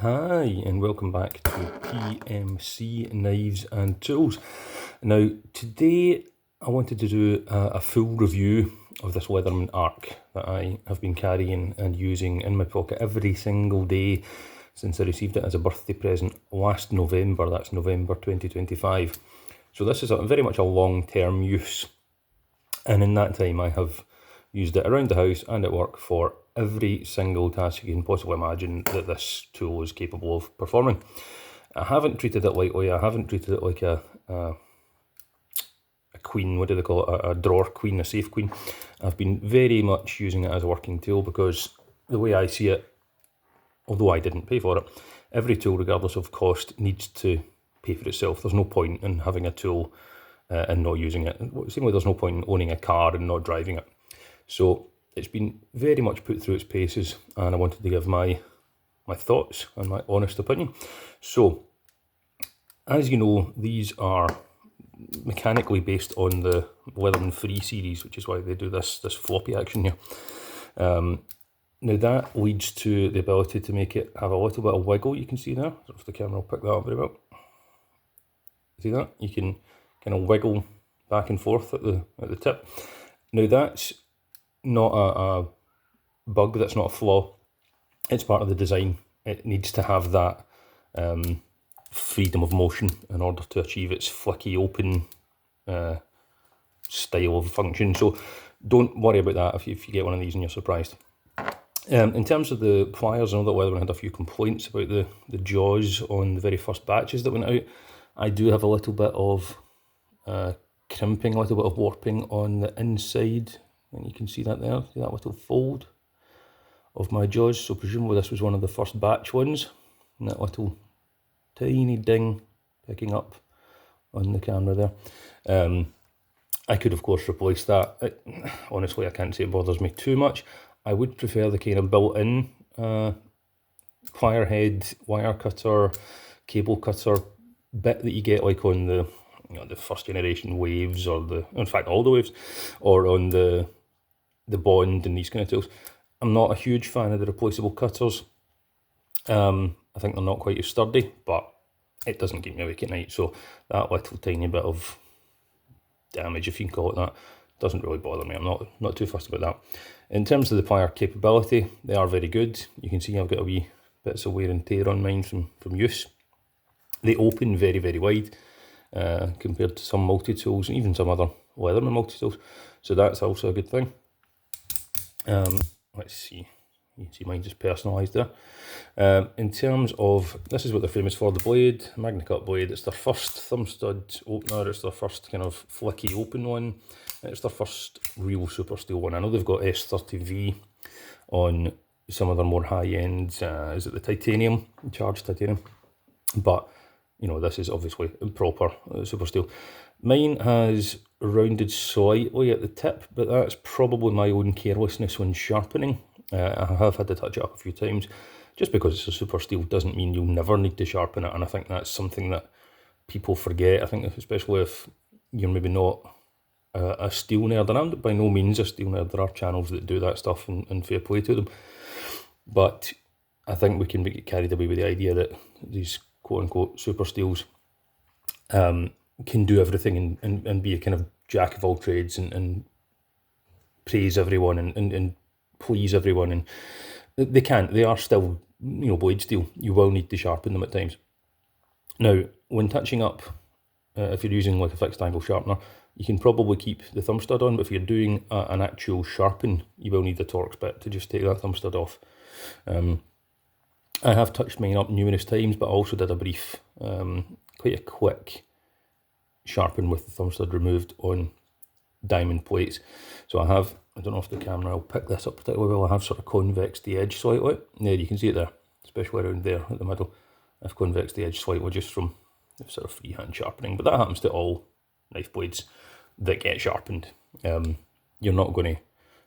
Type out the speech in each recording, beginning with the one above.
Hi, and welcome back to PMC Knives and Tools. Now, today I wanted to do a full review of this Leatherman Arc that I have been carrying and using in my pocket every single day since I received it as a birthday present last November. That's November 2025. So this is very much a long-term use, and in that time I have used it around the house and at work for every single task you can possibly imagine that this tool is capable of performing. I haven't treated it lightly. I haven't treated it like a queen, what do they call it, a drawer queen, a safe queen. I've been very much using it as a working tool because the way I see it, although I didn't pay for it, every tool, regardless of cost, needs to pay for itself. There's no point in having a tool and not using it. Same way there's no point in owning a car and not driving it. So it's been very much put through its paces, and I wanted to give my thoughts and my honest opinion. So, as you know, these are mechanically based on the Leatherman Free series, which is why they do this floppy action here. Now that leads to the ability to make it have a little bit of wiggle. You can see there, if the camera will pick that up very well. See that? You can kind of wiggle back and forth at the tip. Now that's not a bug, that's not a flaw. It's part of the design. It needs to have that freedom of motion in order to achieve its flicky open style of function. So don't worry about that if you get one of these and you're surprised. In terms of the pliers, I know that Leatherman had a few complaints about the jaws on the very first batches that went out. I do have a little bit of crimping, a little bit of warping on the inside, and you can see that there, see that little fold of my jaws. So presumably this was one of the first batch ones, and that little tiny ding picking up on the camera there. I could of course replace that. Honestly, I can't say it bothers me too much. I would prefer the kind of built-in plier head, wire cutter, cable cutter bit that you get like on the the first generation waves, or in fact all the waves, or on the Bond and these kind of tools. I'm not a huge fan of the replaceable cutters. I think they're not quite as sturdy, but it doesn't keep me awake at night, so that little tiny bit of damage, if you can call it that, doesn't really bother me. I'm not too fussed about that. In terms of the plier capability, they are very good. You can see I've got a wee bits of wear and tear on mine from use. They open very, very wide compared to some multi-tools and even some other Leatherman multi-tools, so that's also a good thing. Let's see, you can see mine just personalised there. In terms of, this is what they're famous for, the blade, Magna Cut blade. It's their first thumb stud opener, it's their first kind of flicky open one, it's their first real super steel one. I know they've got S30V on some of their more high-end, is it the titanium, charged titanium, but you know, this is obviously proper super steel. Mine has rounded slightly at the tip, but that's probably my own carelessness when sharpening. I have had to touch it up a few times. Just because it's a super steel doesn't mean you'll never need to sharpen it, and I think that's something that people forget. I think especially if you're maybe not a steel nerd, and I'm by no means a steel nerd. There are channels that do that stuff, and fair play to them. But I think we can get carried away with the idea that these quote-unquote super steels can do everything and be a kind of jack of all trades and praise everyone and please everyone, and they can't. They are still, you know, blade steel. You will need to sharpen them at times. Now, when touching up, if you're using like a fixed angle sharpener, you can probably keep the thumb stud on, but if you're doing an actual sharpen, you will need the Torx bit to just take that thumb stud off. I have touched mine up numerous times, but I also did a brief, quite a quick sharpen with the thumb stud removed on diamond plates. So I don't know if the camera will pick this up particularly well, I have sort of convexed the edge slightly. There, you can see it there, especially around there at the middle. I've convexed the edge slightly just from sort of freehand sharpening, but that happens to all knife blades that get sharpened. You're not going to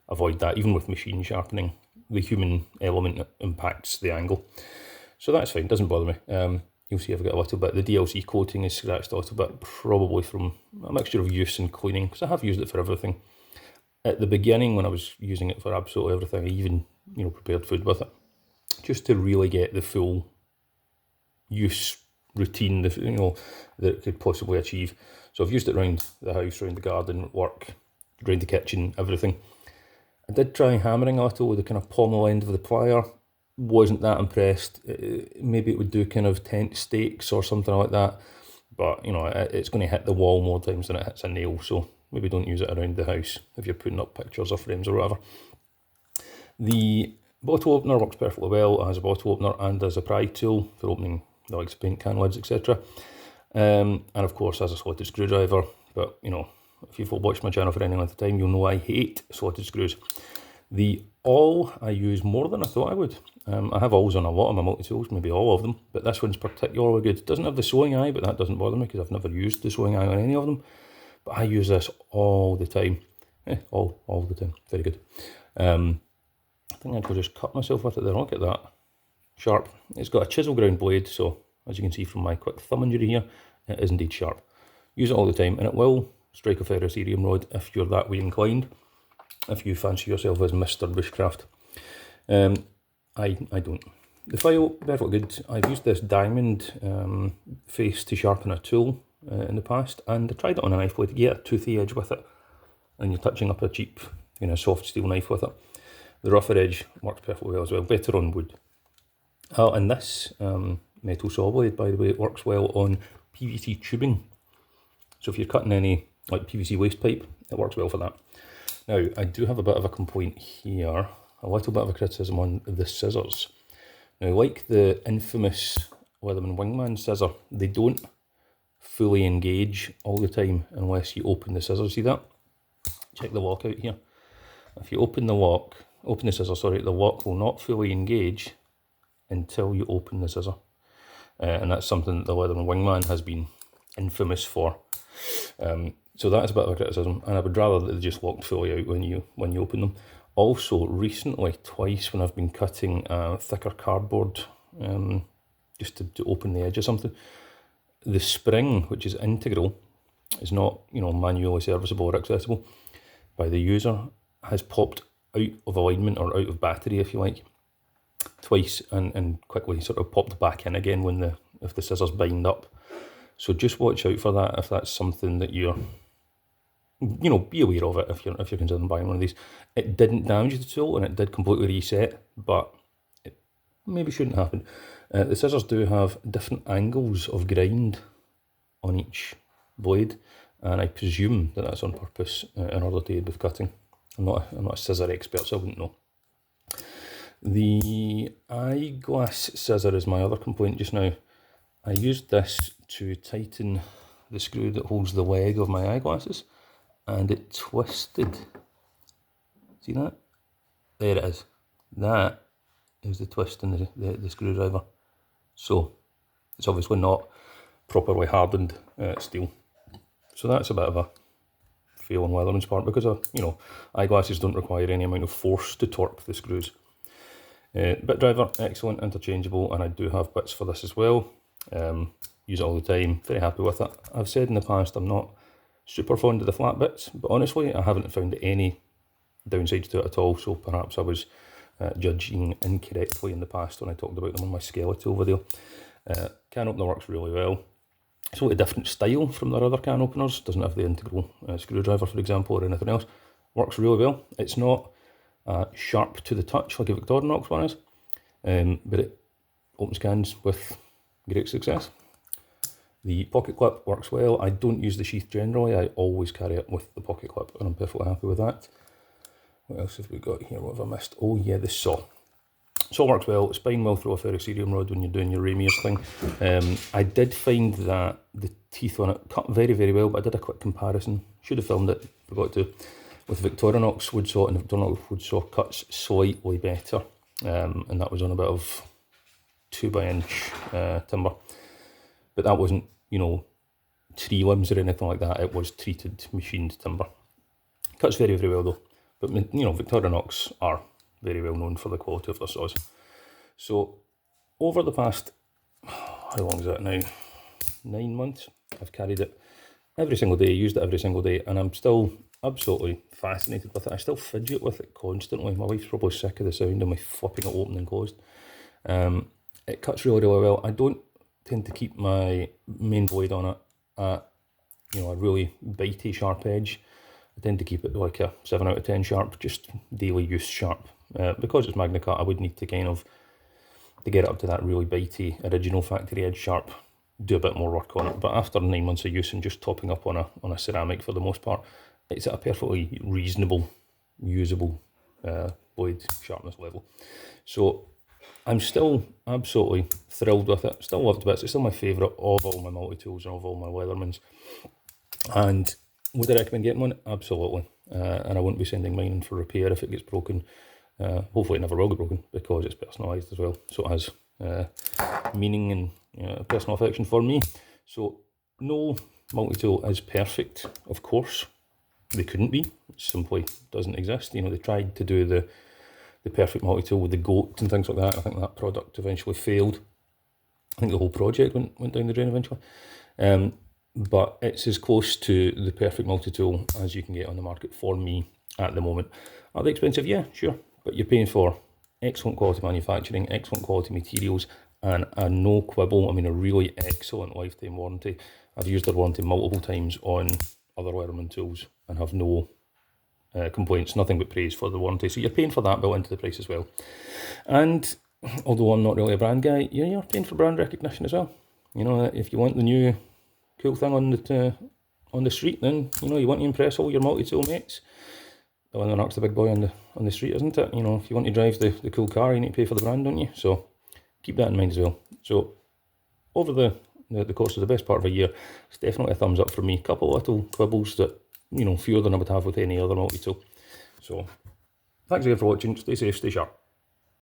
avoid that, even with machine sharpening. The human element impacts the angle, so that's fine, doesn't bother me. You'll see I've got a little bit, the DLC coating is scratched a little bit, probably from a mixture of use and cleaning, because I have used it for everything. At the beginning, when I was using it for absolutely everything, I even prepared food with it, just to really get the full use routine, that it could possibly achieve. So I've used it around the house, around the garden, work, around the kitchen, everything. I did try hammering a little with the kind of pommel end of the plier. Wasn't that impressed. Maybe it would do kind of tent stakes or something like that. But, it's going to hit the wall more times than it hits a nail. So maybe don't use it around the house if you're putting up pictures or frames or whatever. The bottle opener works perfectly well as a bottle opener and as a pry tool for opening the likes of paint can lids, etc. And of course as a slotted screwdriver. But, if you've watched my channel for any length of time, you'll know I hate slotted screws. The awl I use more than I thought I would. I have awls on a lot of my multi-tools, maybe all of them, but this one's particularly good. It doesn't have the sewing eye, but that doesn't bother me because I've never used the sewing eye on any of them. But I use this all the time. All the time. Very good. I think I could just cut myself with it there. Look at that. Sharp. It's got a chisel ground blade, so as you can see from my quick thumb injury here, it is indeed sharp. Use it all the time, and it will strike a ferrocerium rod if you're that way inclined, if you fancy yourself as Mr. Bushcraft. I don't. The file, perfectly good. I've used this diamond face to sharpen a tool in the past, and I tried it on a knife blade to get a toothy edge with it, and you're touching up a cheap, soft steel knife with it. The rougher edge works perfectly well as well, better on wood. And this metal saw blade, by the way, it works well on PVC tubing. So if you're cutting any like PVC waste pipe, it works well for that. Now, I do have a bit of a complaint here, a little bit of a criticism on the scissors. Now, like the infamous Leatherman Wingman scissor, they don't fully engage all the time unless you open the scissors. See that? Check the lock out here. If you open the scissor, the lock will not fully engage until you open the scissor. And that's something that the Leatherman Wingman has been infamous for. So that's a bit of a criticism, and I would rather that they just locked fully out when you open them. Also, recently, twice when I've been cutting thicker cardboard, just to open the edge of something, the spring, which is integral, is not manually serviceable or accessible by the user, has popped out of alignment or out of battery, if you like, twice, and quickly sort of popped back in again if the scissors bind up. So just watch out for that if that's something that you're, be aware of it if you're considering buying one of these. It didn't damage the tool and it did completely reset, but it maybe shouldn't happen. The scissors do have different angles of grind on each blade, and I presume that that's on purpose in order to aid with cutting. I'm not a scissor expert, so I wouldn't know. The eyeglass scissor is my other complaint just now. I used this to tighten the screw that holds the leg of my eyeglasses, and it twisted. See that? There it is. That is the twist in the screwdriver. So it's obviously not properly hardened steel. So that's a bit of a fail on Leatherman's part, because eyeglasses don't require any amount of force to torque the screws. Bit driver, excellent, interchangeable, and I do have bits for this as well. Use it all the time, very happy with it. I've said in the past I'm not super fond of the flat bits, but honestly I haven't found any downsides to it at all, so perhaps I was judging incorrectly in the past when I talked about them on my skeletal video. Can opener works really well. It's a different style from their other can openers, doesn't have the integral screwdriver, for example, or anything else. Works really well. It's not sharp to the touch like a Victorinox one is, but it opens cans with great success. The pocket clip works well. I don't use the sheath generally, I always carry it with the pocket clip, and I'm perfectly happy with that. What else have we got here? What have I missed? Oh yeah, the saw. Saw works well. Spine will throw a ferrocerium rod when you're doing your Ramiers thing. I did find that the teeth on it cut very, very well, but I did a quick comparison. Should have filmed it, forgot to. With Victorinox wood saw, and the Victorinox wood saw cuts slightly better, and that was on a bit of 2x-inch timber. But that wasn't, tree limbs or anything like that. It was treated, machined timber. Cuts very, very well though. But Victorinox are very well known for the quality of their saws. So over the past, how long is that now? 9 months. I've carried it every single day, used it every single day, and I'm still absolutely fascinated with it. I still fidget with it constantly. My wife's probably sick of the sound of me flipping it open and closed. It cuts really, really well. I don't tend to keep my main blade on it at, you know, a really bitey sharp edge. I tend to keep it like a 7 out of 10 sharp, just daily use sharp. Because it's Magna Cut, I would need to kind of, to get it up to that really bitey original factory edge sharp, do a bit more work on it. But after 9 months of use and just topping up on a ceramic for the most part, it's at a perfectly reasonable, usable blade sharpness level. So I'm still absolutely thrilled with it. Still love it to bits. It's still my favourite of all my multi-tools and of all my Leathermans. And would I recommend getting one? Absolutely. And I wouldn't be sending mine in for repair if it gets broken. Hopefully it never will get broken, because it's personalised as well. So it has meaning and personal affection for me. So no multi-tool is perfect, of course. They couldn't be. It simply doesn't exist. You know, they tried to do the perfect multi-tool with the goat and things like that. I think that product eventually failed. I think the whole project went down the drain eventually. But it's as close to the perfect multi-tool as you can get on the market for me at the moment. Are they expensive? Yeah, sure. But you're paying for excellent quality manufacturing, excellent quality materials, and a no quibble, I mean a really excellent lifetime warranty. I've used their warranty multiple times on other Leatherman tools and have no complaints, nothing but praise for the warranty. So you're paying for that built into the price as well. And although I'm not really a brand guy, you're paying for brand recognition as well. You know, if you want the new cool thing on the street, then you know you want to impress all your multi-tool mates. The Leatherman Arc's the big boy on the street, isn't it? You know, if you want to drive the cool car, you need to pay for the brand, don't you? So keep that in mind as well. So over the course of the best part of a year, it's definitely a thumbs up for me. A couple of little quibbles that, you know, fewer than I would have with any other multi-tool. So thanks again for watching. Stay safe, stay sharp.